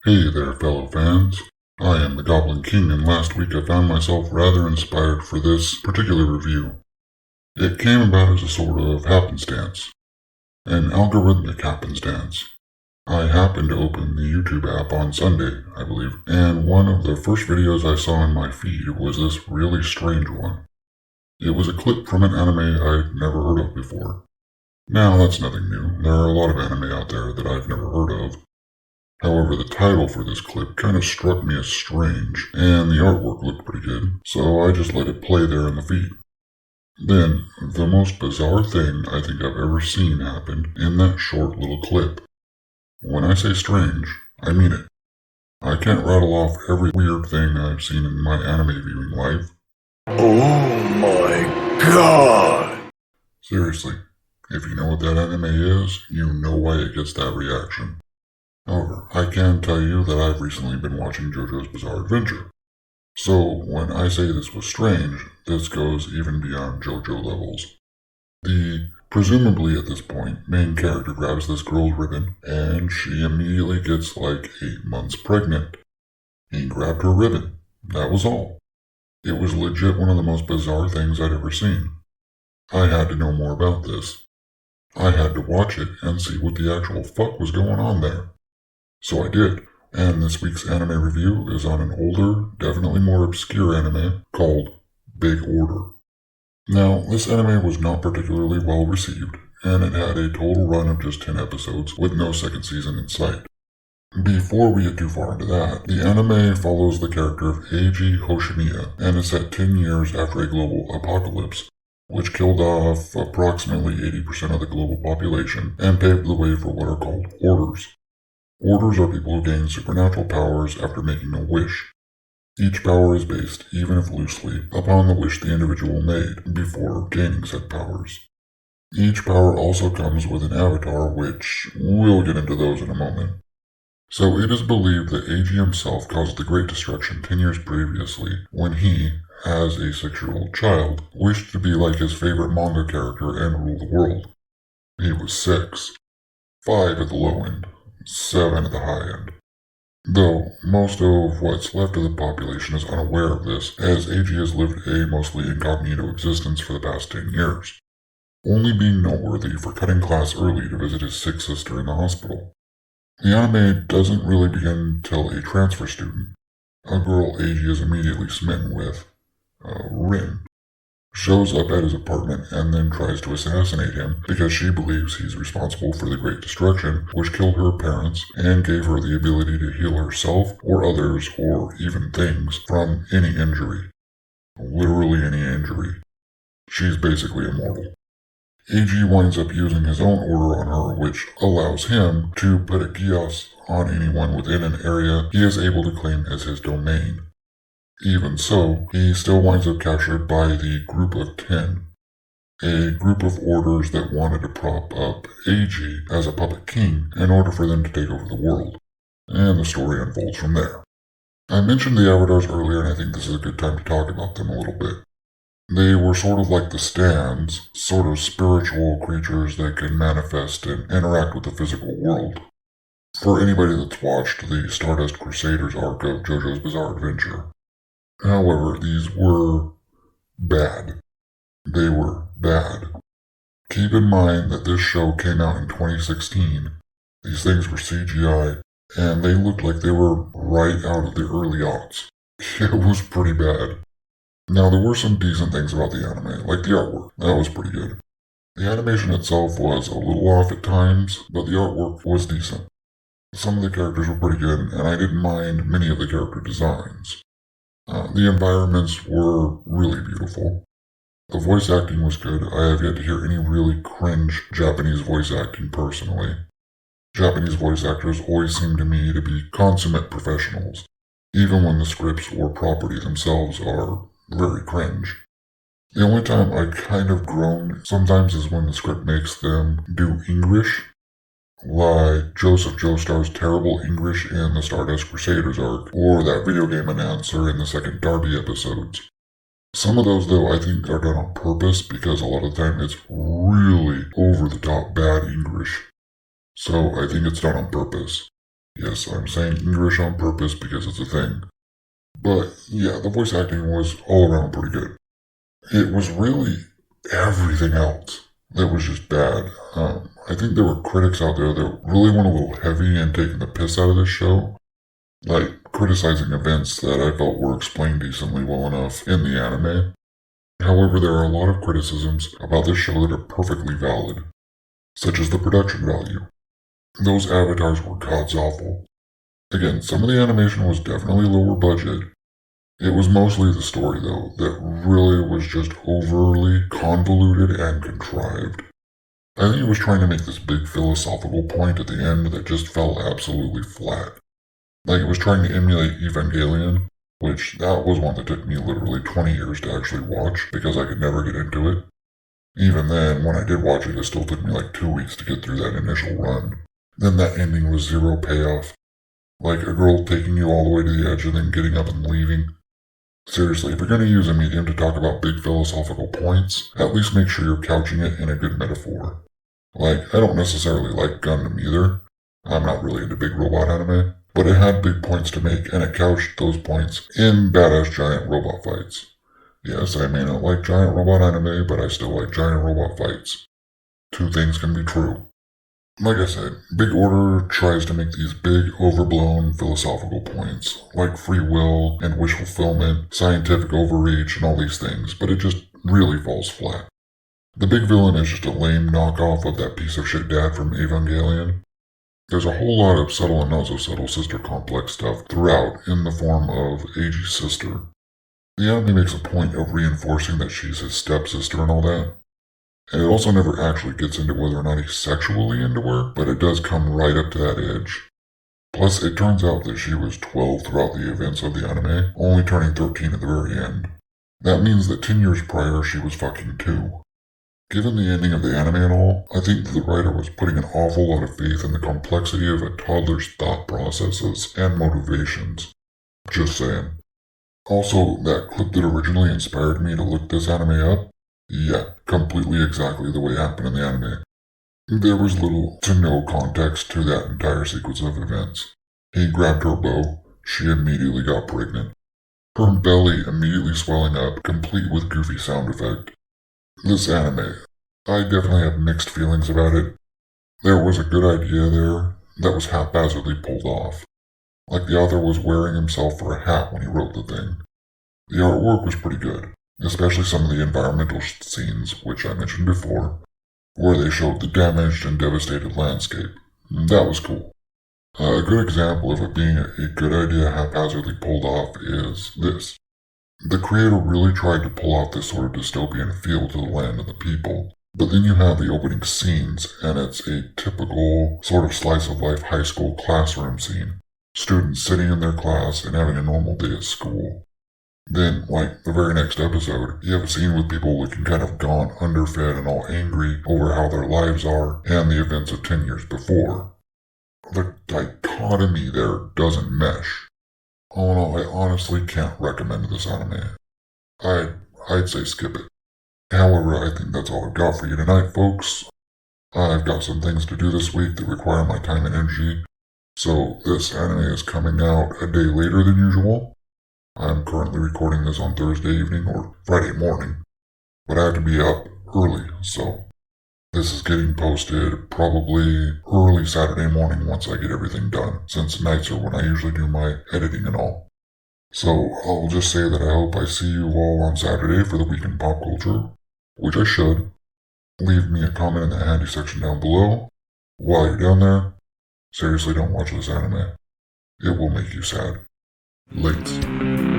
Hey there, fellow fans. I am the Goblin King, and last week I found myself rather inspired for this particular review. It came about as a sort of happenstance, an algorithmic happenstance. I happened to open the YouTube app on Sunday, I believe, and one of the first videos I saw in my feed was this really strange one. It was a clip from an anime I'd never heard of before. Now, that's nothing new. There are a lot of anime out there that I've never heard of. However, the title for this clip kind of struck me as strange, and the artwork looked pretty good, so I just let it play there in the feed. Then, the most bizarre thing I think I've ever seen happened in that short little clip. When I say strange, I mean it. I can't rattle off every weird thing I've seen in my anime viewing life. Oh my god! Seriously, if you know what that anime is, you know why it gets that reaction. However, I can tell you that I've recently been watching JoJo's Bizarre Adventure. So, when I say this was strange, this goes even beyond JoJo levels. The, presumably at this point, main character grabs this girl's ribbon, and she immediately gets like 8 months pregnant. He grabbed her ribbon. That was all. It was legit one of the most bizarre things I'd ever seen. I had to know more about this. I had to watch it and see what the actual fuck was going on there. So I did, and this week's anime review is on an older, definitely more obscure anime called Big Order. Now, this anime was not particularly well received, and it had a total run of just 10 episodes with no second season in sight. Before we get too far into that, the anime follows the character of Eiji Hoshimiya and is set 10 years after a global apocalypse, which killed off approximately 80% of the global population and paved the way for what are called orders. Orders are people who gain supernatural powers after making a wish. Each power is based, even if loosely, upon the wish the individual made before gaining said powers. Each power also comes with an avatar, which we'll get into those in a moment. So it is believed that Eiji himself caused the Great Destruction 10 years previously when he, as a 6-year-old child, wished to be like his favorite manga character and rule the world. He was 6. 5 at the low end. 7 at the high end. Though most of what's left of the population is unaware of this, as Eiji has lived a mostly incognito existence for the past 10 years, only being noteworthy for cutting class early to visit his sick sister in the hospital. The anime doesn't really begin till a transfer student, a girl Eiji is immediately smitten with, Rin, shows up at his apartment and then tries to assassinate him because she believes he's responsible for the Great Destruction, which killed her parents and gave her the ability to heal herself or others or even things from any injury. Literally any injury. She's basically immortal. Eiji winds up using his own order on her, which allows him to put a kiosk on anyone within an area he is able to claim as his domain. Even so, he still winds up captured by the Group of 10, a group of orders that wanted to prop up Eiji as a puppet king in order for them to take over the world, and the story unfolds from there. I mentioned the avatars earlier, and I think this is a good time to talk about them a little bit. They were sort of like the stands, sort of spiritual creatures that can manifest and interact with the physical world. For anybody that's watched the Stardust Crusaders arc of JoJo's Bizarre Adventure. However, these were bad. They were bad. Keep in mind that this show came out in 2016. These things were CGI, and they looked like they were right out of the early aughts. It was pretty bad. Now, there were some decent things about the anime, like the artwork. That was pretty good. The animation itself was a little off at times, but the artwork was decent. Some of the characters were pretty good, and I didn't mind many of the character designs. The environments were really beautiful. The voice acting was good. I have yet to hear any really cringe Japanese voice acting personally. Japanese voice actors always seem to me to be consummate professionals, even when the scripts or property themselves are very cringe. The only time I kind of groan sometimes is when the script makes them do English, like Joseph Joestar's terrible English in the Stardust Crusaders arc, or that video game announcer in the second Darby episodes. Some of those, though, I think are done on purpose because a lot of the time it's really over-the-top bad English. So I think it's done on purpose. Yes, I'm saying English on purpose because it's a thing. But yeah, the voice acting was all around pretty good. It was really everything else that was just bad. I think there were critics out there that really went a little heavy and taking the piss out of this show, like criticizing events that I felt were explained decently well enough in the anime. However, there are a lot of criticisms about this show that are perfectly valid, such as the production value. Those avatars were gods awful. Again, some of the animation was definitely lower budget. It was mostly the story, though, that really was just overly convoluted and contrived. I think it was trying to make this big philosophical point at the end that just fell absolutely flat. Like it was trying to emulate Evangelion, which that was one that took me literally 20 years to actually watch because I could never get into it. Even then, when I did watch it, it still took me like 2 weeks to get through that initial run. Then that ending was zero payoff. Like a girl taking you all the way to the edge and then getting up and leaving. Seriously, if you're going to use a medium to talk about big philosophical points, at least make sure you're couching it in a good metaphor. Like, I don't necessarily like Gundam either. I'm not really into big robot anime, but it had big points to make, and it couched those points in badass giant robot fights. Yes, I may not like giant robot anime, but I still like giant robot fights. Two things can be true. Like I said, Big Order tries to make these big, overblown philosophical points, like free will and wish fulfillment, scientific overreach, and all these things, but it just really falls flat. The big villain is just a lame knockoff of that piece of shit dad from Evangelion. There's a whole lot of subtle and not so subtle sister complex stuff throughout in the form of Eiji's sister. The anime makes a point of reinforcing that she's his stepsister and all that. And it also never actually gets into whether or not he's sexually into her, but it does come right up to that edge. Plus, it turns out that she was 12 throughout the events of the anime, only turning 13 at the very end. That means that 10 years prior she was fucking 2. Given the ending of the anime and all, I think the writer was putting an awful lot of faith in the complexity of a toddler's thought processes and motivations. Just saying. Also, that clip that originally inspired me to look this anime up, yeah, completely exactly the way it happened in the anime. There was little to no context to that entire sequence of events. He grabbed her bow, she immediately got pregnant. Her belly immediately swelling up, complete with goofy sound effect. This anime, I definitely have mixed feelings about it. There was a good idea there that was haphazardly pulled off. Like the author was wearing himself for a hat when he wrote the thing. The artwork was pretty good, especially some of the environmental scenes, which I mentioned before, where they showed the damaged and devastated landscape. That was cool. A good example of it being a good idea haphazardly pulled off is this. The creator really tried to pull off this sort of dystopian feel to the land and the people, but then you have the opening scenes, and it's a typical sort of slice of life high school classroom scene. Students sitting in their class and having a normal day at school. Then, like the very next episode, you have a scene with people looking kind of gaunt, underfed, and all angry over how their lives are and the events of 10 years before. The dichotomy there doesn't mesh. Oh no, I honestly can't recommend this anime. I'd say skip it. However, I think that's all I've got for you tonight, folks. I've got some things to do this week that require my time and energy, so this anime is coming out a day later than usual. I'm currently recording this on Thursday evening or Friday morning, but I have to be up early, so this is getting posted probably early Saturday morning once I get everything done, since nights are when I usually do my editing and all. So I'll just say that I hope I see you all on Saturday for the Week in Pop Culture, which I should. Leave me a comment in the handy section down below. While you're down there, seriously don't watch this anime. It will make you sad. Late.